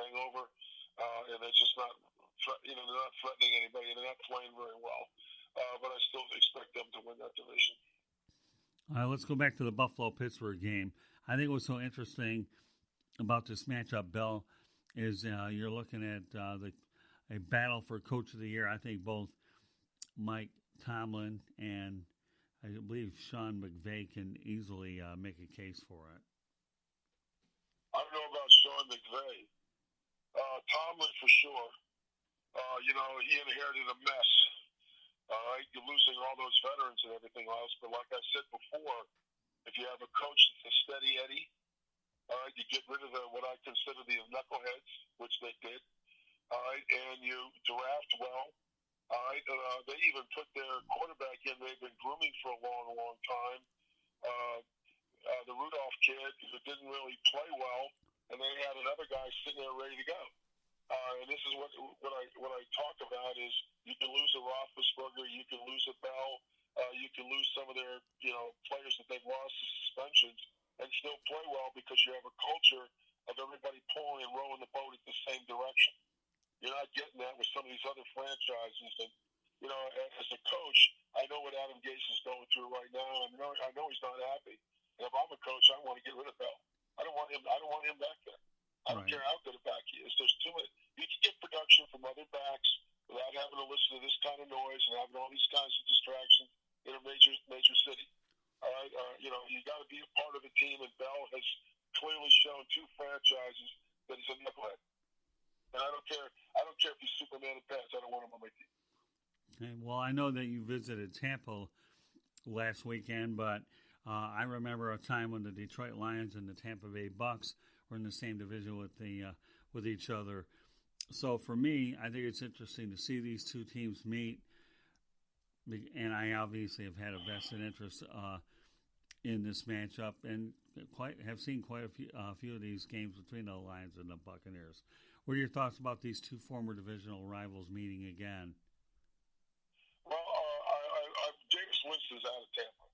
hangover, and they're just not, they're not threatening anybody, and they're not playing very well. But I still expect them to win that division. Let's go back to the Buffalo Pittsburgh game. I think what's so interesting about this matchup, Bill, is you're looking at a battle for Coach of the Year. I think both Mike Tomlin and I believe Sean McVay can easily make a case for it. I don't know about Sean McVay. Tomlin for sure. He inherited a mess. All right, you're losing all those veterans and everything else. But like I said before, if you have a coach that's a steady Eddie, all right, you get rid of what I consider the knuckleheads, which they did. All right, and you draft well. All right, they even put their quarterback in. They've been grooming for a long, long time. The Rudolph kid who didn't really play well, and they had another guy sitting there ready to go. And this is what I talk about is you can lose a Roethlisberger, you can lose a Bell, you can lose some of their players that they've lost to suspensions, and still play well because you have a culture of everybody pulling and rowing the boat in the same direction. You're not getting that with some of these other franchises. And as a coach, I know what Adam Gase is going through right now. I know he's not happy. And if I'm a coach, I want to get rid of Bell. I don't want him back there. I don't care how good a back he is. There's too much. You can get production from other backs without having to listen to this kind of noise and having all these kinds of distractions in a major city. All right, you got to be a part of the team, and Bell has clearly shown two franchises that he's a knucklehead. And I don't care. I don't care if he's Superman and Pats. I don't want him on my team. Okay, well, I know that you visited Tampa last weekend, but I remember a time when the Detroit Lions and the Tampa Bay Bucks were in the same division with each other. So for me, I think it's interesting to see these two teams meet, and I obviously have had a vested interest in this matchup, and have seen quite a few of these games between the Lions and the Buccaneers. What are your thoughts about these two former divisional rivals meeting again? Well, Jameis Winston's out of Tampa.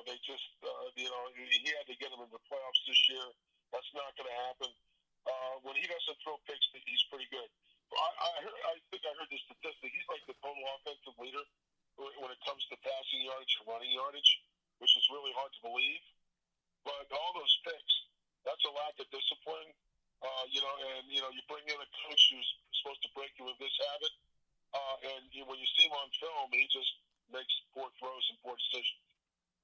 They just, he had to get him in the playoffs this year. That's not going to happen. When he doesn't throw picks, he's pretty good. I think I heard the statistic. He's like the total offensive leader when it comes to passing yardage and running yardage, which is really hard to believe. But all those picks, that's a lack of discipline. You bring in a coach who's supposed to break you with this habit, and when you see him on film, he just makes poor throws and poor decisions.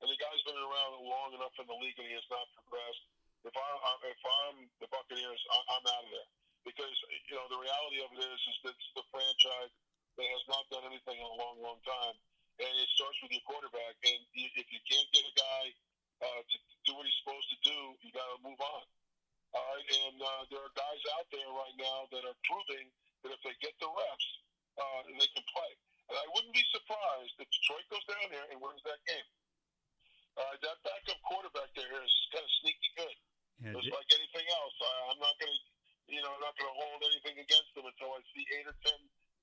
And the guy's been around long enough in the league, and he has not progressed. If I'm the Buccaneers, I'm out of there because the reality of it is that it's the franchise that has not done anything in a long, long time, and it starts with your quarterback. And if you can't get a guy to do what he's supposed to do, you got to move on. All right, and there are guys out there right now that are proving that if they get the reps, they can play. And I wouldn't be surprised if Detroit goes down there and wins that game. That backup quarterback there is kind of sneaky good. Yeah, just like anything else, I'm not going to hold anything against him until I see 8 or 10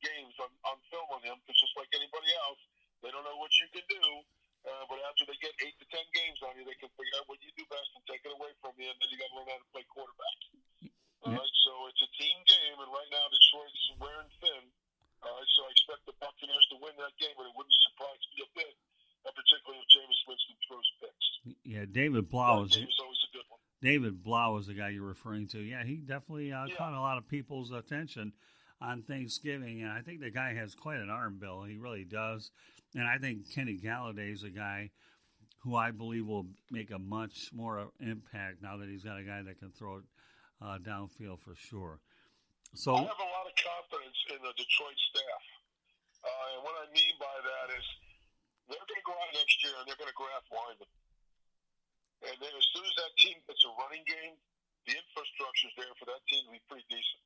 games on film on him. Because just like anybody else, they don't know what you can do. But after they get 8 to 10 games on you, they can figure out what you do best and take it away from you, and then you got to learn how to play quarterback. All right, so it's a team game, and right now Detroit's wearing thin. All right, so I expect the Buccaneers to win that game, but it wouldn't surprise me a bit, particularly if Jameis Winston throws picks. Yeah, David Blau is always a good one. David Blau is the guy you're referring to. Yeah, he definitely caught a lot of people's attention on Thanksgiving, and I think the guy has quite an arm, Bill. He really does. And I think Kenny Galladay is a guy who I believe will make a much more impact now that he's got a guy that can throw it downfield for sure. So I have a lot of confidence in the Detroit staff. And what I mean by that is they're going to go out next year and they're going to draft linemen. And then as soon as that team gets a running game, the infrastructure's there for that team to be pretty decent.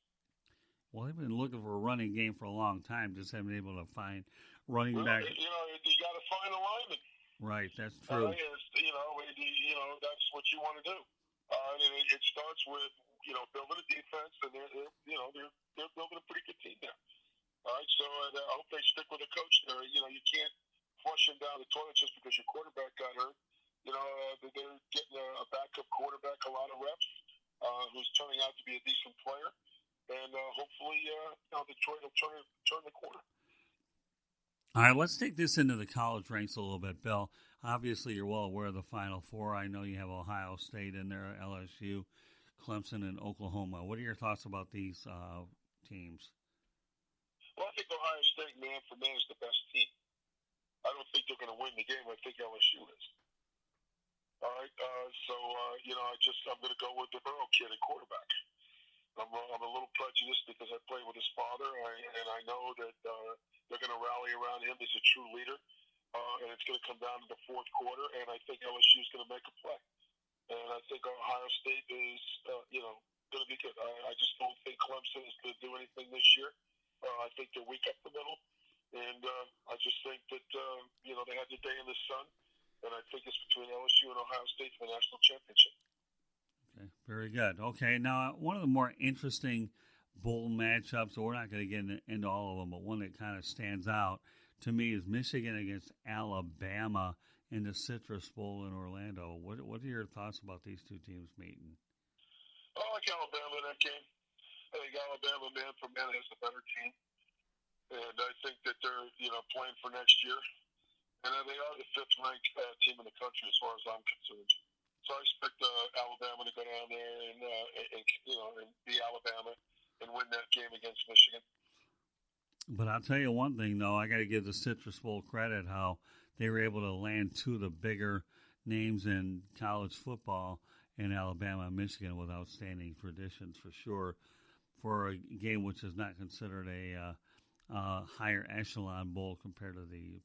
Well, they've been looking for a running game for a long time, just haven't been able to find running back. You got to find a lineman. Right, that's true. That's what you want to do. And it starts with building a defense, and they're building a pretty good team there. All right, so I hope they stick with a coach there. You can't flush him down the toilet just because your quarterback got hurt. They're getting a backup quarterback a lot of reps. who's turning out to be a decent player, and hopefully, Detroit will turn the corner. All right, let's take this into the college ranks a little bit, Bill. Obviously, you're well aware of the Final Four. I know you have Ohio State in there, LSU, Clemson, and Oklahoma. What are your thoughts about these teams? Well, I think Ohio State, man for man, is the best team. I don't think they're going to win the game. I think LSU is. All right, I'm going to go with the Burrow kid at quarterback. I'm a little prejudiced because I played with his father, and I know that they're going to rally around him as a true leader, and it's going to come down to the fourth quarter, and I think LSU is going to make a play. And I think Ohio State is, going to be good. I just don't think Clemson is going to do anything this year. I think they're weak up the middle, and I just think that, they had the day in the sun, and I think it's between LSU and Ohio State for the national championship. Okay, very good. Okay, now one of the more interesting bowl matchups, we're not going to get into all of them, but one that kind of stands out to me is Michigan against Alabama in the Citrus Bowl in Orlando. What are your thoughts about these two teams meeting? I like Alabama in that game. I think Alabama, man for man, has the better team. And I think that they're, playing for next year. And they are the fifth-ranked team in the country as far as I'm concerned. So I expect Alabama to go down there and be Alabama and win that game against Michigan. But I'll tell you one thing, though. I got to give the Citrus Bowl credit how they were able to land two of the bigger names in college football in Alabama and Michigan with outstanding traditions for sure for a game which is not considered a higher echelon bowl compared to the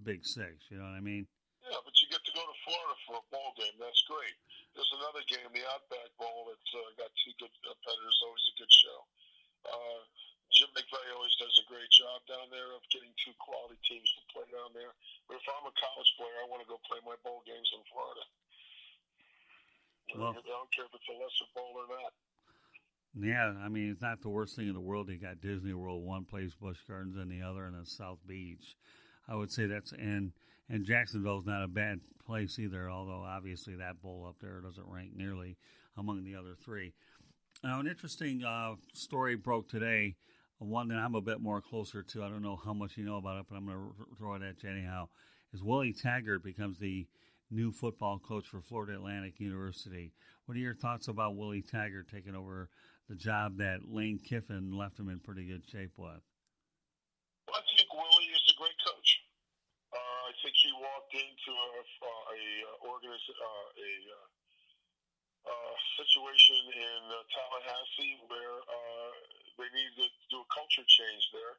Big Six. You know what I mean? Yeah, but you get to go to Florida for a bowl game. That's great. There's another game, the Outback Bowl, that's got two good competitors. Always a good show. Jim McVay always does a great job down there of getting two quality teams to play down there. But if I'm a college player, I want to go play my bowl games in Florida. I don't care if it's a lesser bowl or not. Yeah, I mean, it's not the worst thing in the world. You got Disney World, one place Busch Gardens, and the other, and then South Beach. I would say that's and Jacksonville's not a bad place either, although obviously that bowl up there doesn't rank nearly among the other three. Now, an interesting story broke today, one that I'm a bit more closer to. I don't know how much you know about it, but I'm going to throw it at you anyhow. Is Willie Taggart becomes the new football coach for Florida Atlantic University. What are your thoughts about Willie Taggart taking over the job that Lane Kiffin left him in pretty good shape with? Well, I think Willie is a great coach. I think he walked into a situation in Tallahassee where they needed to do a culture change there.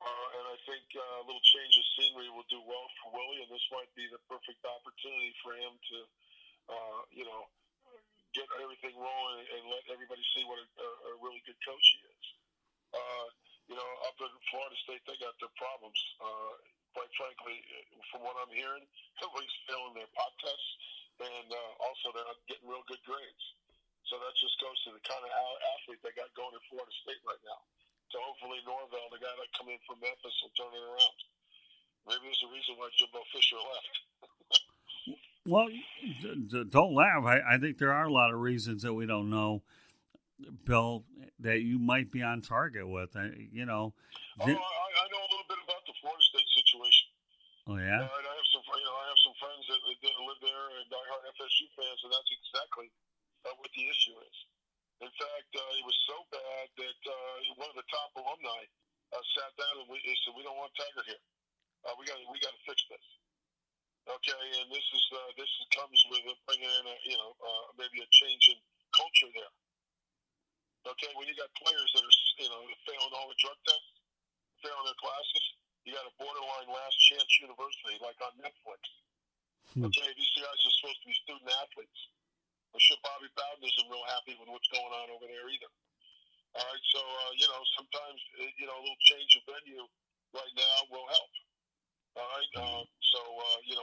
And I think a little change of scenery will do well for Willie, and this might be the perfect opportunity for him to, get everything rolling and let everybody see what a really good coach he is. Up in Florida State, they got their problems. Quite frankly, from what I'm hearing, everybody's failing their pop tests, and also they're not getting real good grades. So that just goes to the kind of athlete they got going in Florida State right now. So hopefully Norvell, the guy that come in from Memphis, will turn it around. Maybe there's a reason why Jimbo Fisher left. Well, don't laugh. I think there are a lot of reasons that we don't know, Bill, that you might be on target with. I know a little bit about the Florida State situation. Oh yeah. I have some friends that live there and diehard FSU fans, and that's exactly what the issue is. In fact, it was so bad that one of the top alumni sat down and said, "We don't want Taggart here. We got to fix this." Okay, and this comes with bringing in maybe a change in culture there. Okay, when you got players that are failing all the drug tests, failing their classes, you got a borderline last chance university like on Netflix. Okay, these guys are supposed to be student athletes. I'm sure Bobby Bowden isn't real happy with what's going on over there either. All right, so sometimes a little change of venue right now will help. All right,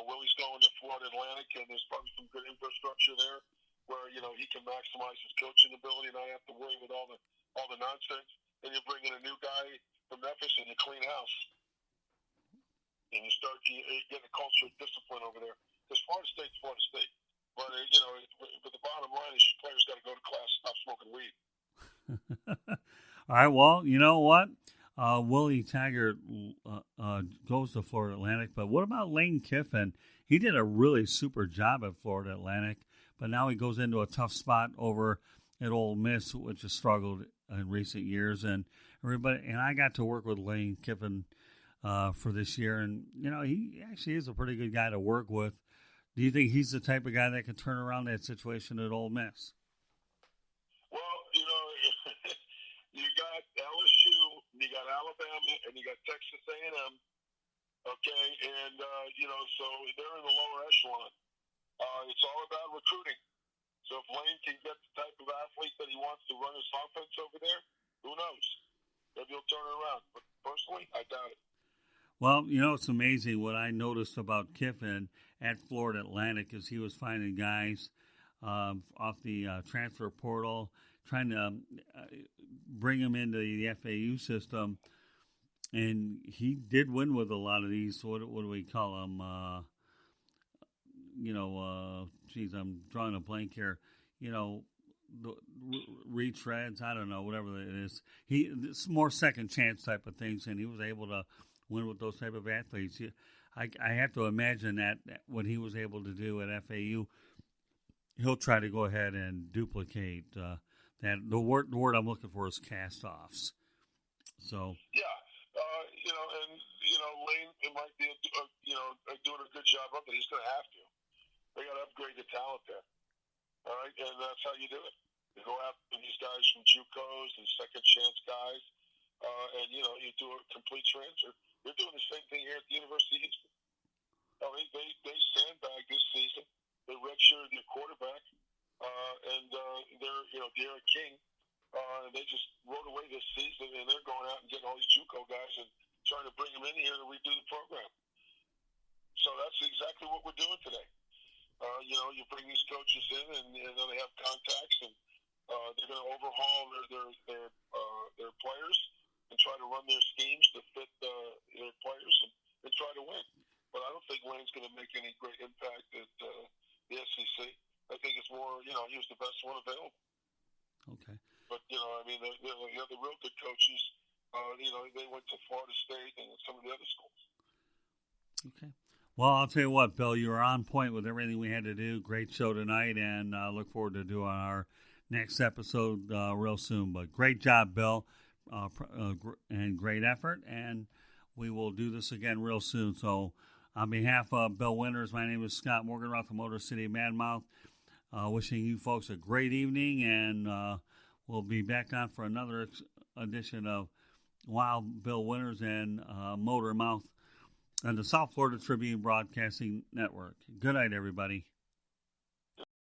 Willie's going to Florida Atlantic, and there's probably some good infrastructure there where he can maximize his coaching ability and not have to worry with all the nonsense. And you bring in a new guy from Memphis, and you clean house, and you start getting a culture of discipline over there. Because Florida State's Florida State. But but the bottom line is your players got to go to class, stop smoking weed. All right. Well, you know what? Willie Taggart goes to Florida Atlantic, but what about Lane Kiffin? He did a really super job at Florida Atlantic, but now he goes into a tough spot over at Ole Miss, which has struggled in recent years. And I got to work with Lane Kiffin for this year, and he actually is a pretty good guy to work with. Do you think he's the type of guy that can turn around that situation at Ole Miss? Well, you got LSU, you got Alabama, and you got Texas A&M. Okay, and so they're in the lower echelon. It's all about recruiting. So if Lane can get the type of athlete that he wants to run his offense over there, who knows? Maybe he'll turn it around. But personally, I doubt it. Well, it's amazing what I noticed about Kiffin at Florida Atlantic is he was finding guys off the transfer portal, trying to bring them into the FAU system. And he did win with a lot of these. What do we call them? I'm drawing a blank here. The retreads. I don't know, whatever it is. It's more second chance type of things, and he was able to win with those type of athletes. I have to imagine that what he was able to do at FAU, he'll try to go ahead and duplicate that. The word I'm looking for is cast-offs. So yeah. Lane, it might be doing a good job of it. He's going to have to. They got to upgrade the talent there. All right, and that's how you do it. You go after these guys from JUCOs and second chance guys, and you do a complete transfer. They're doing the same thing here at the University of Houston. They sandbagged this season. They redshirted their quarterback, and they're Derek King. They just rode away this season, and they're going out and getting all these JUCO guys and trying to bring them in here to redo the program. So that's exactly what we're doing today. You bring these coaches in, and they have contacts, and they're going to overhaul their players and try to run their schemes to fit their players and try to win. But I don't think Lane's going to make any great impact at the SEC. I think it's more, he was the best one available. Okay. But, the real good coaches, they went to Florida State and some of the other schools. Okay. Well, I'll tell you what, Bill, you were on point with everything we had to do. Great show tonight, and I look forward to doing our next episode real soon. But great job, Bill, and great effort, and we will do this again real soon. So on behalf of Bill Winters, my name is Scott Morganroth, the Motor City Madmouth, wishing you folks a great evening, and we'll be back on for another edition of Wild Bill Winters and Motor Mouth on the South Florida Tribune Broadcasting Network. Good night, everybody.